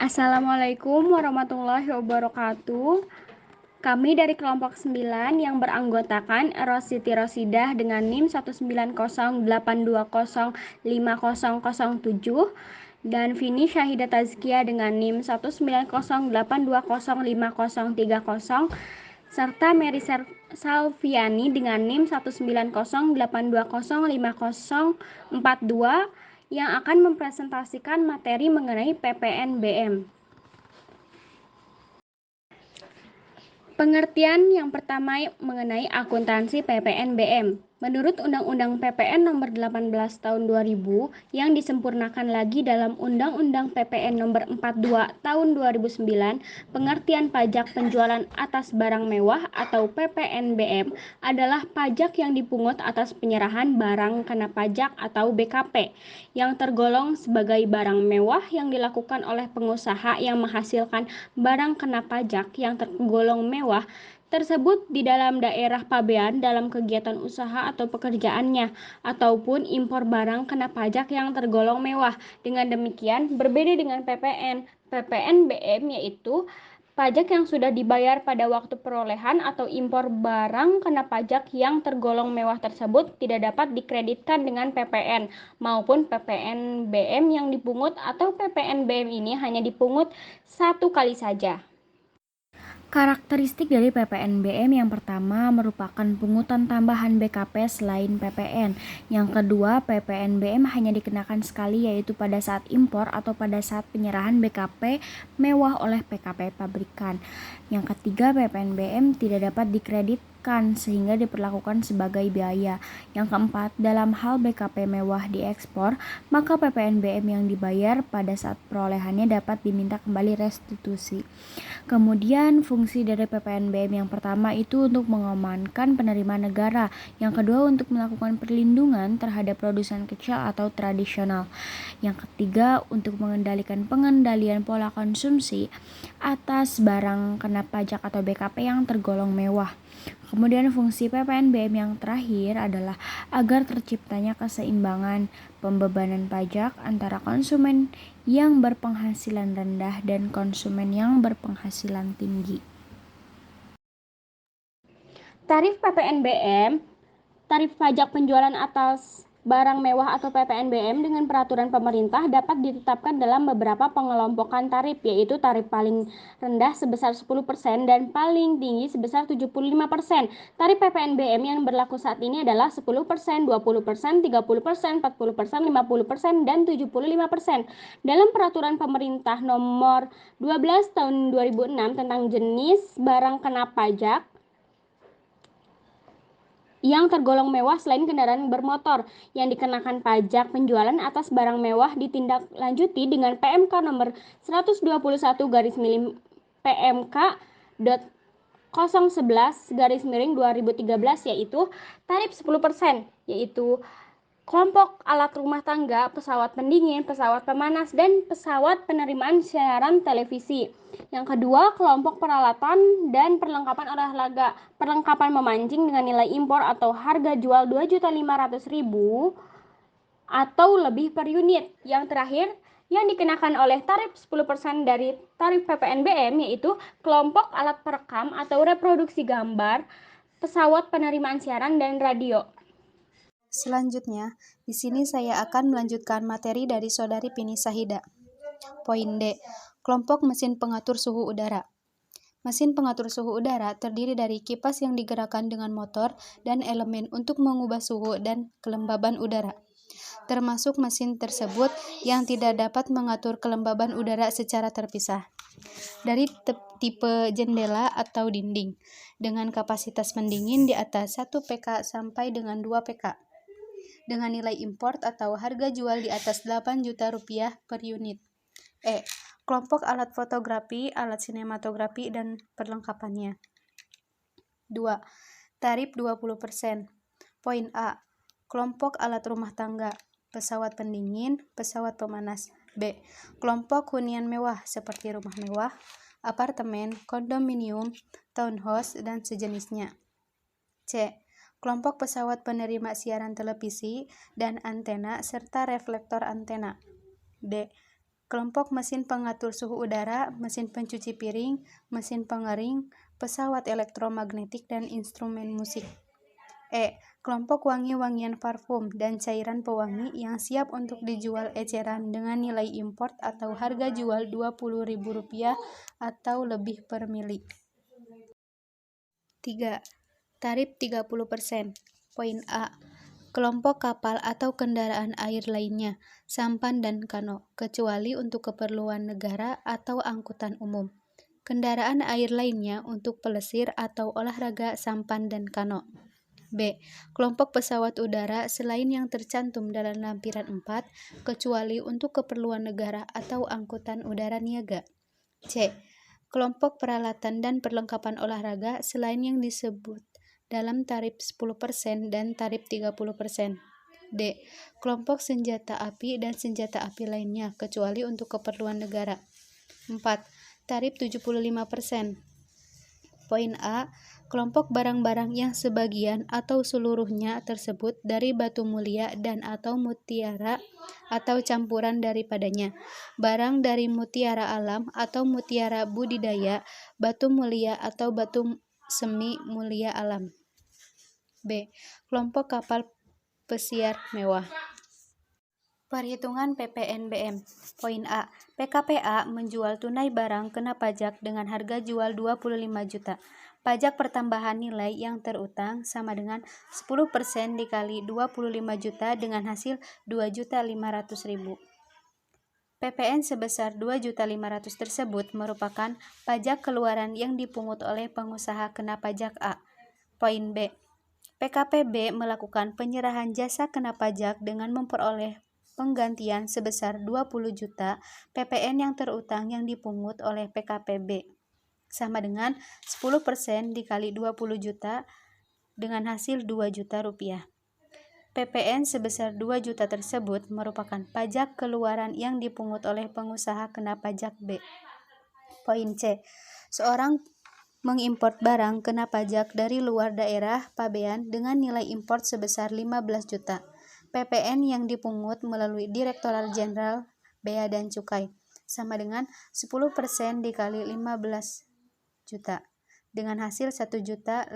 Assalamualaikum warahmatullahi wabarakatuh. Kami dari kelompok 9 yang beranggotakan Eros Siti Rosidah dengan NIM 19082050007 dan Vini Syahida Tazkia dengan NIM 19082050030 serta Mary Salviani dengan NIM 19082050042 yang akan mempresentasikan materi mengenai PPNBM. Pengertian yang pertama mengenai akuntansi PPNBM. Menurut Undang-Undang PPN Nomor 18 Tahun 2000 yang disempurnakan lagi dalam Undang-Undang PPN Nomor 42 Tahun 2009, pengertian pajak penjualan atas barang mewah atau PPNBM adalah pajak yang dipungut atas penyerahan barang kena pajak atau BKP yang tergolong sebagai barang mewah yang dilakukan oleh pengusaha yang menghasilkan barang kena pajak yang tergolong mewah tersebut di dalam daerah pabean dalam kegiatan usaha atau pekerjaannya, ataupun impor barang kena pajak yang tergolong mewah. Dengan demikian, berbeda dengan PPN. PPNBM yaitu pajak yang sudah dibayar pada waktu perolehan atau impor barang kena pajak yang tergolong mewah tersebut tidak dapat dikreditkan dengan PPN maupun PPNBM yang dipungut atau PPNBM ini hanya dipungut satu kali saja. Karakteristik dari PPNBM yang pertama merupakan pungutan tambahan BKP selain PPN. Yang kedua, PPNBM hanya dikenakan sekali yaitu pada saat impor atau pada saat penyerahan BKP mewah oleh PKP pabrikan. Yang ketiga, PPNBM tidak dapat dikreditkan sehingga diperlakukan sebagai biaya. Yang keempat, dalam hal BKP mewah diekspor, maka PPNBM yang dibayar pada saat perolehannya dapat diminta kembali restitusi. Kemudian fungsi dari PPNBM yang pertama itu untuk mengamankan penerimaan negara, yang kedua untuk melakukan perlindungan terhadap produsen kecil atau tradisional, yang ketiga untuk mengendalikan pengendalian pola konsumsi atas barang kena pajak atau BKP yang tergolong mewah. Kemudian fungsi PPNBM yang terakhir adalah agar terciptanya keseimbangan pembebanan pajak antara konsumen yang berpenghasilan rendah dan konsumen yang berpenghasilan tinggi. Tarif PPNBM, tarif pajak penjualan atas barang mewah atau PPNBM dengan peraturan pemerintah dapat ditetapkan dalam beberapa pengelompokan tarif, yaitu tarif paling rendah sebesar 10% dan paling tinggi sebesar 75%. Tarif PPNBM yang berlaku saat ini adalah 10%, 20%, 30%, 40%, 50%, dan 75%. Dalam peraturan pemerintah nomor 12 tahun 2006 tentang jenis barang kena pajak yang tergolong mewah selain kendaraan bermotor yang dikenakan pajak penjualan atas barang mewah ditindaklanjuti dengan PMK nomor 121 garis miring PMK 011 garis miring 2013 yaitu tarif 10% yaitu kelompok alat rumah tangga, pesawat pendingin, pesawat pemanas, dan pesawat penerimaan siaran televisi. Yang kedua, kelompok peralatan dan perlengkapan olahraga, perlengkapan memancing dengan nilai impor atau harga jual 2.500.000 atau lebih per unit. Yang terakhir, yang dikenakan oleh tarif 10% dari tarif PPNBM yaitu kelompok alat perekam atau reproduksi gambar, pesawat penerimaan siaran, dan radio. Selanjutnya, di sini saya akan melanjutkan materi dari Saudari Vini Syahida. Poin D. Kelompok mesin pengatur suhu udara. Mesin pengatur suhu udara terdiri dari kipas yang digerakkan dengan motor dan elemen untuk mengubah suhu dan kelembaban udara. Termasuk mesin tersebut yang tidak dapat mengatur kelembaban udara secara terpisah. Dari tipe jendela atau dinding, dengan kapasitas pendingin di atas 1 PK sampai dengan 2 PK. Dengan nilai import atau harga jual di atas 8 juta rupiah per unit. E. Kelompok alat fotografi, alat sinematografi, dan perlengkapannya. 2. Tarif 20%. Poin A. Kelompok alat rumah tangga, pesawat pendingin, pesawat pemanas. B. Kelompok hunian mewah seperti rumah mewah, apartemen, kondominium, townhouse, dan sejenisnya. C. Kelompok pesawat penerima siaran televisi dan antena serta reflektor antena. D. kelompok mesin pengatur suhu udara, mesin pencuci piring, mesin pengering, pesawat elektromagnetik, dan instrumen musik. E. Kelompok wangi-wangian parfum dan cairan pewangi yang siap untuk dijual eceran dengan nilai import atau harga jual Rp20.000 atau lebih per mili. 3. Tarif 30%. Poin A. Kelompok kapal atau kendaraan air lainnya, sampan dan kano, kecuali untuk keperluan negara atau angkutan umum. Kendaraan air lainnya untuk pelesir atau olahraga sampan dan kano. B. Kelompok pesawat udara selain yang tercantum dalam lampiran 4, kecuali untuk keperluan negara atau angkutan udara niaga. C. Kelompok peralatan dan perlengkapan olahraga selain yang disebut dalam tarif 10% dan tarif 30%. D. Kelompok senjata api dan senjata api lainnya, kecuali untuk keperluan negara. 4. Tarif 75%. Poin A. Kelompok barang-barang yang sebagian atau seluruhnya tersebut dari batu mulia dan atau mutiara atau campuran daripadanya, barang dari mutiara alam atau mutiara budidaya, batu mulia atau batu semi mulia alam. B. Kelompok kapal pesiar mewah. Perhitungan PPNBM. Poin A. PKPA menjual tunai barang kena pajak dengan harga jual 25 juta. Pajak pertambahan nilai yang terutang sama dengan 10% dikali 25 juta dengan hasil 2.500.000. PPN sebesar 2.500.000 tersebut merupakan pajak keluaran yang dipungut oleh pengusaha kena pajak A. Poin B. PKPB melakukan penyerahan jasa kena pajak dengan memperoleh penggantian sebesar 20 juta PPN yang terutang yang dipungut oleh PKPB, sama dengan 10% dikali 20 juta dengan hasil 2 juta rupiah. PPN sebesar 2 juta tersebut merupakan pajak keluaran yang dipungut oleh pengusaha kena pajak B. Poin C. Seorang mengimpor barang kena pajak dari luar daerah pabean dengan nilai import sebesar 15 juta. PPN yang dipungut melalui Direktorat Jenderal Bea dan Cukai sama dengan 10% dikali 15 juta dengan hasil 1.500.000.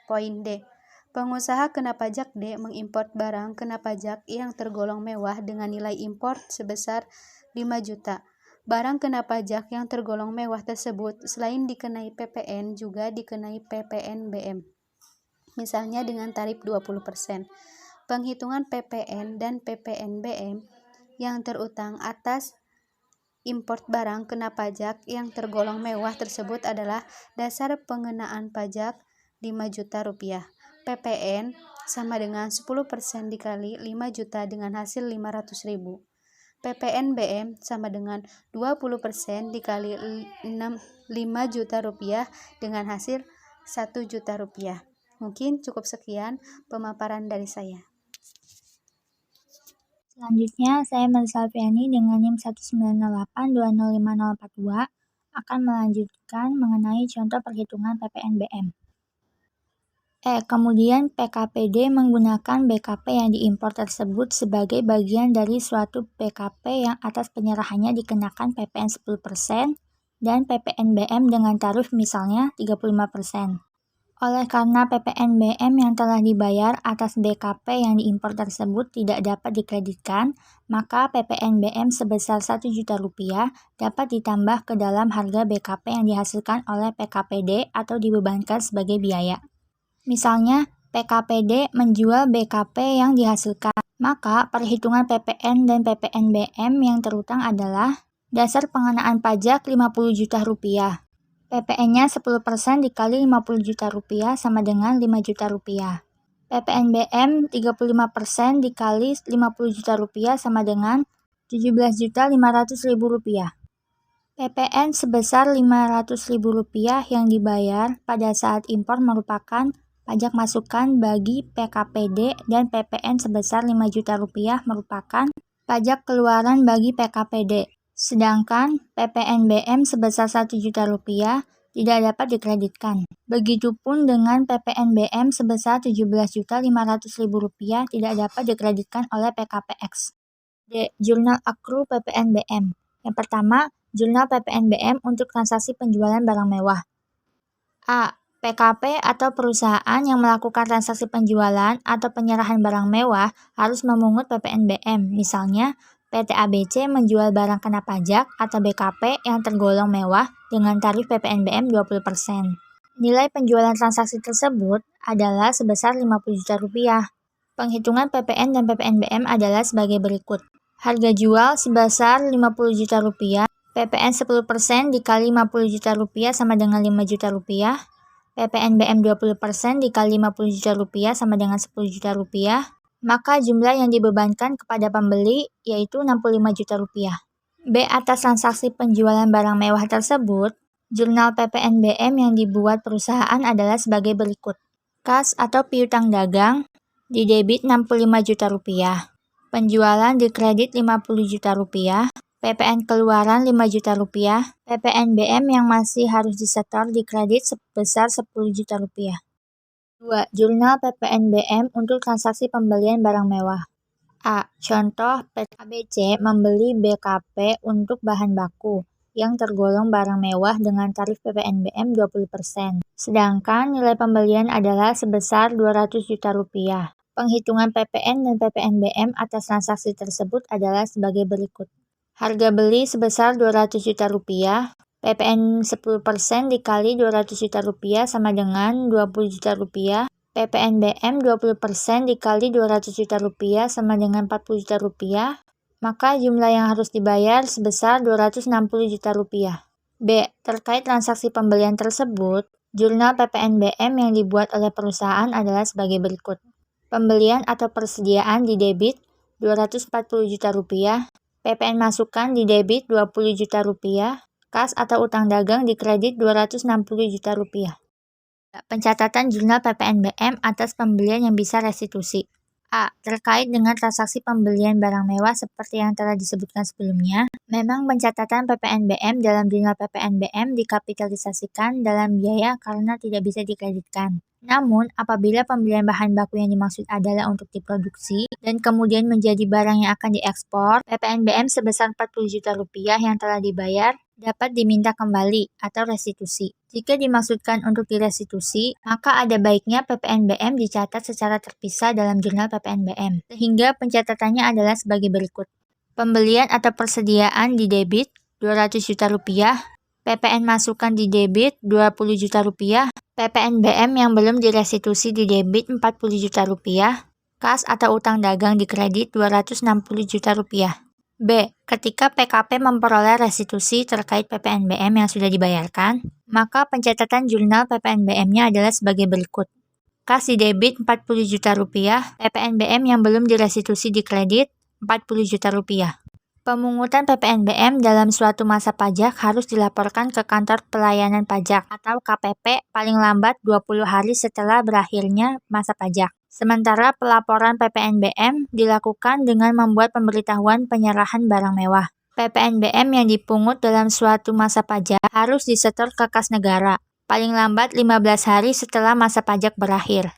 Poin D. Pengusaha kena pajak D mengimpor barang kena pajak yang tergolong mewah dengan nilai import sebesar 5 juta. Barang kena pajak yang tergolong mewah tersebut selain dikenai PPN juga dikenai PPNBM, misalnya dengan tarif 20%. Penghitungan PPN dan PPNBM yang terutang atas import barang kena pajak yang tergolong mewah tersebut adalah dasar pengenaan pajak 5 juta rupiah. PPN sama dengan 10% dikali 5 juta dengan hasil 500.000. PPNBM sama dengan 20% dikali 5 juta rupiah dengan hasil 1 juta rupiah. Mungkin cukup sekian pemaparan dari saya. Selanjutnya, saya Melisa Alfiani dengan NIM 198205042 akan melanjutkan mengenai contoh perhitungan PPNBM. Kemudian PKPD menggunakan BKP yang diimpor tersebut sebagai bagian dari suatu PKP yang atas penyerahannya dikenakan PPN 10% dan PPNBM dengan tarif misalnya 35%. Oleh karena PPNBM yang telah dibayar atas BKP yang diimpor tersebut tidak dapat dikreditkan, maka PPNBM sebesar 1 juta rupiah dapat ditambah ke dalam harga BKP yang dihasilkan oleh PKPD atau dibebankan sebagai biaya. Misalnya, PKPD menjual BKP yang dihasilkan, maka perhitungan PPN dan PPNBM yang terutang adalah dasar pengenaan pajak 50 juta rupiah. PPN-nya 10% dikali 50 juta rupiah sama dengan 5 juta rupiah. PPNBM 35% dikali 50 juta rupiah sama dengan 17.500.000 rupiah. PPN sebesar 500.000 rupiah yang dibayar pada saat impor merupakan pajak masukan bagi PKPD dan PPN sebesar 5 juta rupiah merupakan pajak keluaran bagi PKPD. Sedangkan PPNBM sebesar 1 juta rupiah tidak dapat dikreditkan. Begitupun dengan PPNBM sebesar 17.500.000 rupiah tidak dapat dikreditkan oleh PKPX. D. Jurnal akru PPNBM. Yang pertama, jurnal PPNBM untuk transaksi penjualan barang mewah. A. PKP atau perusahaan yang melakukan transaksi penjualan atau penyerahan barang mewah harus memungut PPNBM. Misalnya, PT ABC menjual barang kena pajak atau BKP yang tergolong mewah dengan tarif PPNBM 20%. Nilai penjualan transaksi tersebut adalah sebesar Rp50 juta. Penghitungan PPN dan PPNBM adalah sebagai berikut. Harga jual sebesar Rp50 juta, PPN 10% dikali Rp50 juta sama dengan Rp5 juta, PPNBM 20% dikali Rp50 juta sama dengan Rp10 juta, maka jumlah yang dibebankan kepada pembeli yaitu Rp65 juta. B. Atas transaksi penjualan barang mewah tersebut, jurnal PPNBM yang dibuat perusahaan adalah sebagai berikut. Kas atau piutang dagang didebit Rp65 juta, penjualan dikredit Rp50 juta, PPN keluaran Rp5 juta, PPNBM yang masih harus disetor dikredit sebesar Rp10 juta. 2. Jurnal PPNBM untuk transaksi pembelian barang mewah. A. Contoh, PT ABC membeli BKP untuk bahan baku yang tergolong barang mewah dengan tarif PPNBM 20%. Sedangkan nilai pembelian adalah sebesar Rp200 juta. Penghitungan PPN dan PPNBM atas transaksi tersebut adalah sebagai berikut. Harga beli sebesar Rp200 juta, PPN 10% dikali Rp200 juta sama dengan Rp20 juta, PPNBM 20% dikali Rp200 juta sama dengan Rp40 juta, maka jumlah yang harus dibayar sebesar Rp260 juta. B. Terkait transaksi pembelian tersebut, jurnal PPNBM yang dibuat oleh perusahaan adalah sebagai berikut. Pembelian atau persediaan didebit Rp240 juta, PPN masukan didebit Rp20 juta, kas atau utang dagang dikredit Rp260 juta. Pencatatan jurnal PPNBM atas pembelian yang bisa restitusi. A. Terkait dengan transaksi pembelian barang mewah seperti yang telah disebutkan sebelumnya, memang pencatatan PPNBM dalam jurnal PPNBM dikapitalisasikan dalam biaya karena tidak bisa dikreditkan. Namun, apabila pembelian bahan baku yang dimaksud adalah untuk diproduksi dan kemudian menjadi barang yang akan diekspor, PPNBM sebesar Rp40 juta yang telah dibayar dapat diminta kembali atau restitusi. Jika dimaksudkan untuk direstitusi, maka ada baiknya PPNBM dicatat secara terpisah dalam jurnal PPNBM, sehingga pencatatannya adalah sebagai berikut. Pembelian atau persediaan didebit Rp200 juta, PPN masukan didebit Rp20 juta, PPNBM yang belum direstitusi didebit Rp40 juta, kas atau utang dagang dikredit Rp260 juta. B. Ketika PKP memperoleh restitusi terkait PPNBM yang sudah dibayarkan, maka pencatatan jurnal PPNBM-nya adalah sebagai berikut. Kas didebit Rp40 juta, PPNBM yang belum direstitusi dikredit Rp40 juta. Pemungutan PPNBM dalam suatu masa pajak harus dilaporkan ke Kantor Pelayanan Pajak atau KPP paling lambat 20 hari setelah berakhirnya masa pajak. Sementara pelaporan PPNBM dilakukan dengan membuat pemberitahuan penyerahan barang mewah. PPNBM yang dipungut dalam suatu masa pajak harus disetor ke kas negara, paling lambat 15 hari setelah masa pajak berakhir.